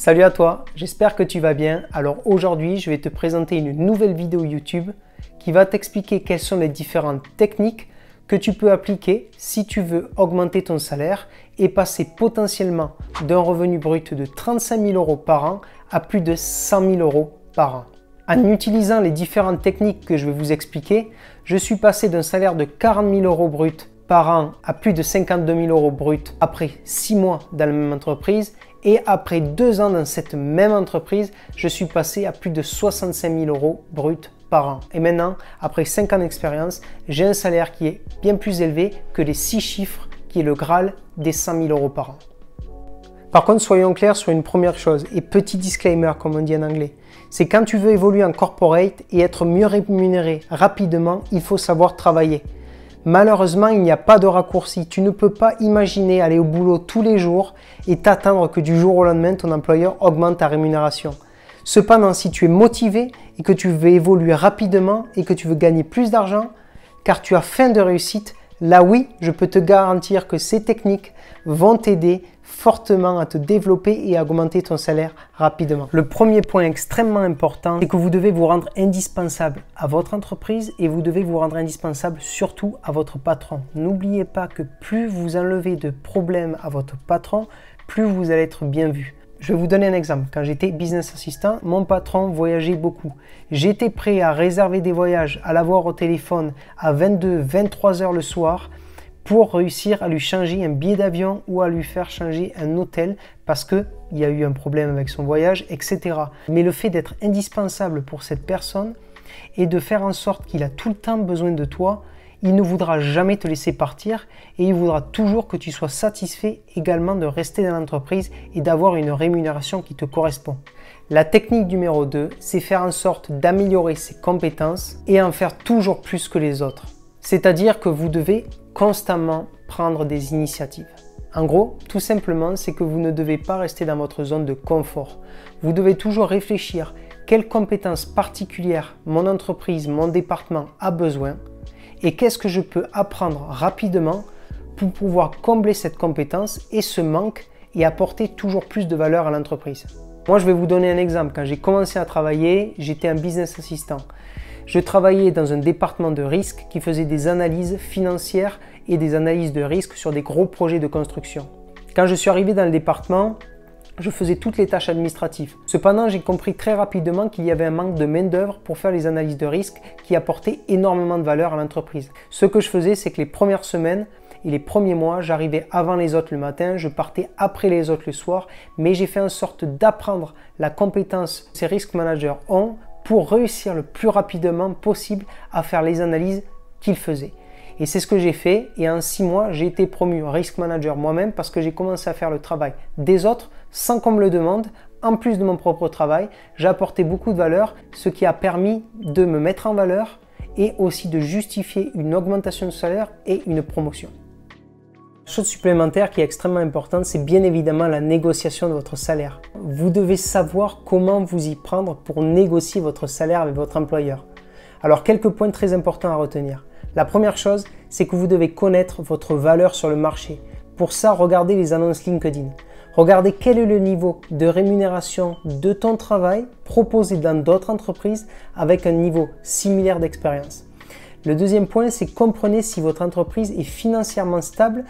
Salut à toi, j'espère que tu vas bien. Alors aujourd'hui, je vais te présenter une nouvelle vidéo YouTube qui va t'expliquer quelles sont les différentes techniques que tu peux appliquer si tu veux augmenter ton salaire et passer potentiellement d'un revenu brut de 35 000 € par an à plus de 100 000 € par an. En utilisant les différentes techniques que je vais vous expliquer, je suis passé d'un salaire de 40 000 € brut par an à plus de 52 000 € brut après 6 mois dans la même entreprise. Et après 2 ans dans cette même entreprise, je suis passé à plus de 65 000 € brut par an. Et maintenant, après 5 ans d'expérience, j'ai un salaire qui est bien plus élevé que les 6 chiffres qui est le Graal des 100 000 € par an. Par contre, soyons clairs sur une première chose, et petit disclaimer comme on dit en anglais, c'est quand tu veux évoluer en corporate et être mieux rémunéré rapidement, il faut savoir travailler. Malheureusement, il n'y a pas de raccourci. Tu ne peux pas imaginer aller au boulot tous les jours et t'attendre que du jour au lendemain, ton employeur augmente ta rémunération. Cependant, si tu es motivé et que tu veux évoluer rapidement et que tu veux gagner plus d'argent, car tu as faim de réussite, là oui, je peux te garantir que ces techniques vont t'aider fortement à te développer et à augmenter ton salaire rapidement. Le premier point extrêmement important, c'est que vous devez vous rendre indispensable à votre entreprise et vous devez vous rendre indispensable surtout à votre patron. N'oubliez pas que plus vous enlevez de problèmes à votre patron, plus vous allez être bien vu. Je vais vous donner un exemple. Quand j'étais business assistant, mon patron voyageait beaucoup. J'étais prêt à réserver des voyages, à l'avoir au téléphone à 22-23 heures le soir pour réussir à lui changer un billet d'avion ou à lui faire changer un hôtel parce qu'il y a eu un problème avec son voyage, etc. Mais le fait d'être indispensable pour cette personne et de faire en sorte qu'il a tout le temps besoin de toi, il ne voudra jamais te laisser partir et il voudra toujours que tu sois satisfait également de rester dans l'entreprise et d'avoir une rémunération qui te correspond. La technique numéro 2, c'est faire en sorte d'améliorer ses compétences et en faire toujours plus que les autres. C'est-à-dire que vous devez constamment prendre des initiatives. En gros, tout simplement, c'est que vous ne devez pas rester dans votre zone de confort. Vous devez toujours réfléchir quelles compétences particulières mon entreprise, mon département a besoin et qu'est-ce que je peux apprendre rapidement pour pouvoir combler cette compétence et ce manque et apporter toujours plus de valeur à l'entreprise. Moi, je vais vous donner un exemple. Quand j'ai commencé à travailler, j'étais un business assistant. Je travaillais dans un département de risque qui faisait des analyses financières et des analyses de risque sur des gros projets de construction. Quand je suis arrivé dans le département, je faisais toutes les tâches administratives. Cependant, j'ai compris très rapidement qu'il y avait un manque de main-d'œuvre pour faire les analyses de risque qui apportaient énormément de valeur à l'entreprise. Ce que je faisais, c'est que les premières semaines et les premiers mois, j'arrivais avant les autres le matin, je partais après les autres le soir, mais j'ai fait en sorte d'apprendre la compétence que ces risk managers ont pour réussir le plus rapidement possible à faire les analyses qu'ils faisaient. Et c'est ce que j'ai fait et en 6 mois, j'ai été promu risk manager moi-même parce que j'ai commencé à faire le travail des autres sans qu'on me le demande. En plus de mon propre travail, j'ai apporté beaucoup de valeur, ce qui a permis de me mettre en valeur et aussi de justifier une augmentation de salaire et une promotion. Chose supplémentaire qui est extrêmement importante, c'est bien évidemment la négociation de votre salaire. Vous devez savoir comment vous y prendre pour négocier votre salaire avec votre employeur. Alors, quelques points très importants à retenir. La première chose, c'est que vous devez connaître votre valeur sur le marché. Pour ça, regardez les annonces LinkedIn. Regardez quel est le niveau de rémunération de ton travail proposé dans d'autres entreprises avec un niveau similaire d'expérience. Le deuxième point, c'est comprenez si votre entreprise est financièrement stable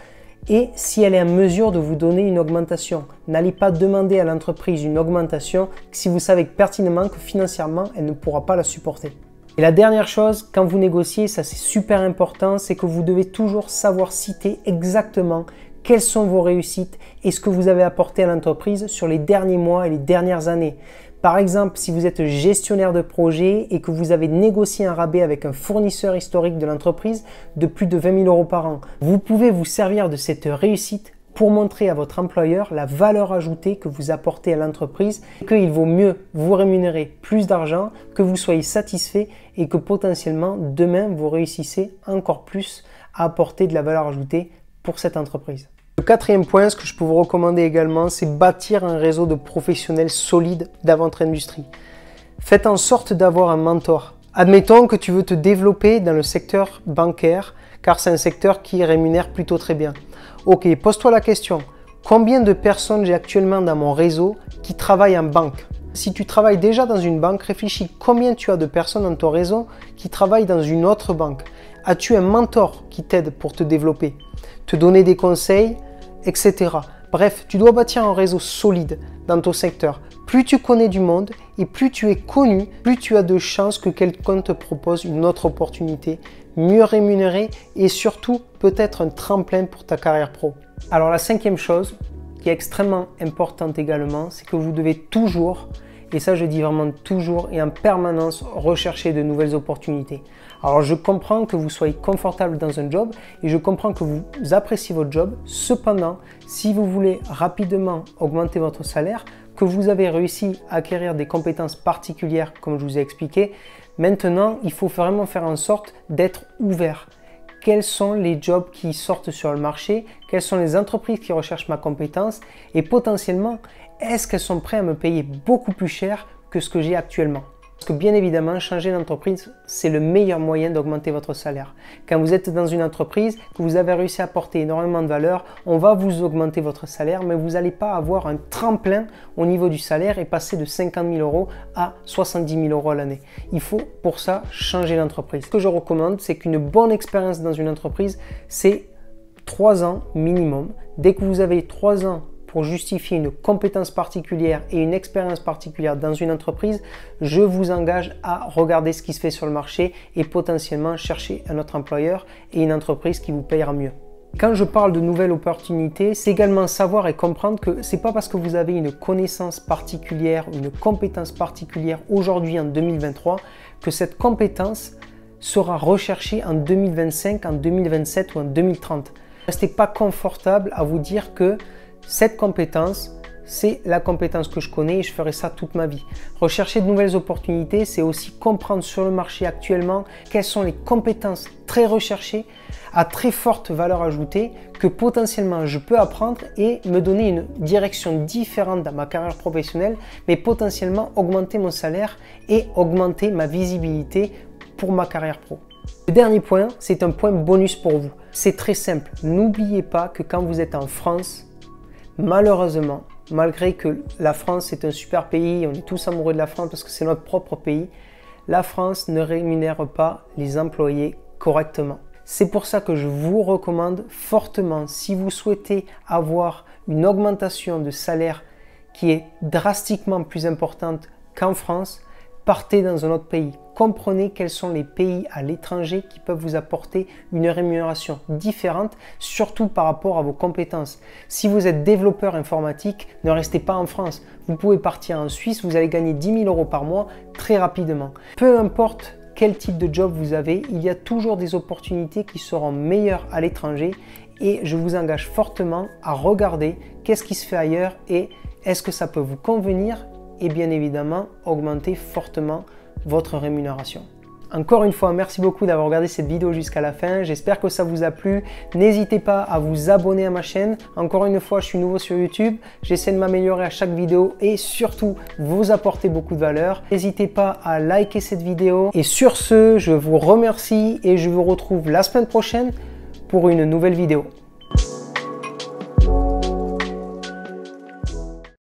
et si elle est en mesure de vous donner une augmentation. N'allez pas demander à l'entreprise une augmentation si vous savez pertinemment que financièrement, elle ne pourra pas la supporter. Et la dernière chose, quand vous négociez, ça c'est super important, c'est que vous devez toujours savoir citer exactement quelles sont vos réussites et ce que vous avez apporté à l'entreprise sur les derniers mois et les dernières années. Par exemple, si vous êtes gestionnaire de projet et que vous avez négocié un rabais avec un fournisseur historique de l'entreprise de plus de 20 000 € par an, vous pouvez vous servir de cette réussite pour montrer à votre employeur la valeur ajoutée que vous apportez à l'entreprise, qu'il vaut mieux vous rémunérer plus d'argent, que vous soyez satisfait et que potentiellement demain vous réussissez encore plus à apporter de la valeur ajoutée pour cette entreprise. Le quatrième point, ce que je peux vous recommander également, c'est bâtir un réseau de professionnels solides dans votre industrie. Faites en sorte d'avoir un mentor. Admettons que tu veux te développer dans le secteur bancaire, car c'est un secteur qui rémunère plutôt très bien. Ok, pose-toi la question, Combien de personnes j'ai actuellement dans mon réseau qui travaillent en banque? Si tu travailles déjà dans une banque, réfléchis combien tu as de personnes dans ton réseau qui travaillent dans une autre banque. As-tu un mentor qui t'aide pour te développer, te donner des conseils, etc. Bref, tu dois bâtir un réseau solide dans ton secteur. Plus tu connais du monde et plus tu es connu, plus tu as de chances que quelqu'un te propose une autre opportunité, mieux rémunérée et surtout peut-être un tremplin pour ta carrière pro. Alors la cinquième chose qui est extrêmement importante également, c'est que vous devez toujours, et ça je dis vraiment toujours et en permanence, rechercher de nouvelles opportunités. Alors je comprends que vous soyez confortable dans un job et je comprends que vous appréciez votre job. Cependant, si vous voulez rapidement augmenter votre salaire, que vous avez réussi à acquérir des compétences particulières comme je vous ai expliqué, maintenant il faut vraiment faire en sorte d'être ouvert. Quels sont les jobs qui sortent sur le marché, quelles sont les entreprises qui recherchent ma compétence et potentiellement, est-ce qu'elles sont prêtes à me payer beaucoup plus cher que ce que j'ai actuellement? Parce que bien évidemment, changer d'entreprise, c'est le meilleur moyen d'augmenter votre salaire. Quand vous êtes dans une entreprise, que vous avez réussi à apporter énormément de valeur, on va vous augmenter votre salaire, mais vous n'allez pas avoir un tremplin au niveau du salaire et passer de 50 000 euros à 70 000 euros à l'année. Il faut pour ça changer d'entreprise. Ce que je recommande, c'est qu'une bonne expérience dans une entreprise, c'est 3 ans minimum. Dès que vous avez 3 ans pour justifier une compétence particulière et une expérience particulière dans une entreprise, je vous engage à regarder ce qui se fait sur le marché et potentiellement chercher un autre employeur et une entreprise qui vous payera mieux. Quand je parle de nouvelles opportunités, c'est également savoir et comprendre que ce n'est pas parce que vous avez une connaissance particulière, une compétence particulière aujourd'hui en 2023 que cette compétence sera recherchée en 2025, en 2027 ou en 2030. Restez pas confortable à vous dire que cette compétence, c'est la compétence que je connais et je ferai ça toute ma vie. Rechercher de nouvelles opportunités, c'est aussi comprendre sur le marché actuellement quelles sont les compétences très recherchées, à très forte valeur ajoutée, que potentiellement je peux apprendre et me donner une direction différente dans ma carrière professionnelle, mais potentiellement augmenter mon salaire et augmenter ma visibilité pour ma carrière pro. Le dernier point, c'est un point bonus pour vous. C'est très simple. N'oubliez pas que quand vous êtes en France, malheureusement, malgré que la France est un super pays, on est tous amoureux de la France parce que c'est notre propre pays, la France ne rémunère pas les employés correctement. C'est pour ça que je vous recommande fortement, si vous souhaitez avoir une augmentation de salaire qui est drastiquement plus importante qu'en France, partez dans un autre pays. Comprenez quels sont les pays à l'étranger qui peuvent vous apporter une rémunération différente, surtout par rapport à vos compétences. Si vous êtes développeur informatique, ne restez pas en France. Vous pouvez partir en Suisse, vous allez gagner 10 000 euros par mois très rapidement. Peu importe quel type de job vous avez, il y a toujours des opportunités qui seront meilleures à l'étranger et je vous engage fortement à regarder qu'est-ce qui se fait ailleurs et est-ce que ça peut vous convenir et bien évidemment augmenter fortement votre rémunération. Encore une fois, merci beaucoup d'avoir regardé cette vidéo jusqu'à la fin. J'espère que ça vous a plu. N'hésitez pas à vous abonner à ma chaîne. Encore une fois, je suis nouveau sur YouTube. J'essaie de m'améliorer à chaque vidéo et surtout vous apporter beaucoup de valeur. N'hésitez pas à liker cette vidéo. Et sur ce, je vous remercie et je vous retrouve la semaine prochaine pour une nouvelle vidéo.